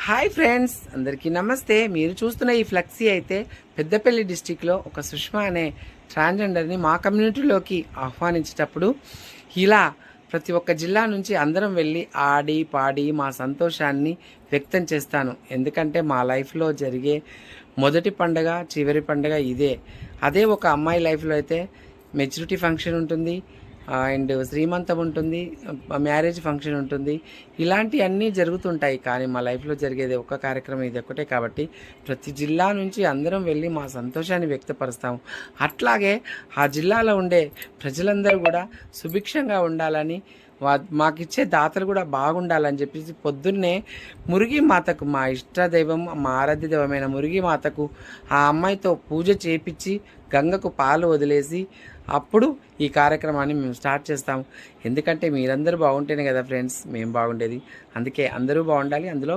Hi friends, అందరికీ నమస్తే. మీరు చూస్తున్న ఈ ఫ్లెక్సీ అయితే పెద్దపల్లి డిస్టిక్లో ఒక సుష్మా అనే ట్రాన్స్జెండర్ని మా కమ్యూనిటీలోకి ఆహ్వానించేటప్పుడు ఇలా ప్రతి ఒక్క జిల్లా నుంచి అందరం వెళ్ళి ఆడి పాడి మా సంతోషాన్ని వ్యక్తం చేస్తాను. ఎందుకంటే మా లైఫ్లో జరిగే మొదటి పండగ చివరి పండగ ఇదే. అదే ఒక అమ్మాయి లైఫ్లో అయితే మెచ్యూరిటీ ఫంక్షన్ ఉంటుంది, అండ్ శ్రీమంతం ఉంటుంది, మ్యారేజ్ ఫంక్షన్ ఉంటుంది, ఇలాంటివన్నీ జరుగుతుంటాయి. కానీ మా లైఫ్లో జరిగేది ఒక్క కార్యక్రమం ఇది ఒక్కటే. కాబట్టి ప్రతి జిల్లా నుంచి అందరం వెళ్ళి మా సంతోషాన్ని వ్యక్తపరుస్తాము. అట్లాగే ఆ జిల్లాలో ఉండే ప్రజలందరూ కూడా సుభిక్షంగా ఉండాలని, మాకిచ్చే దాతలు కూడా బాగుండాలని చెప్పేసి పొద్దున్నే మురిగి మాతకు, మా ఇష్టదైవం, మా ఆరాధ్య దైవమైన మురిగి మాతకు ఆ అమ్మాయితో పూజ చేపించి గంగకు పాలు వదిలేసి అప్పుడు ఈ కార్యక్రమాన్ని మేము స్టార్ట్ చేస్తాము. ఎందుకంటే మీరందరూ బాగుంటేనే కదా ఫ్రెండ్స్ మేము బాగుండేది. అందుకే అందరూ బాగుండాలి, అందులో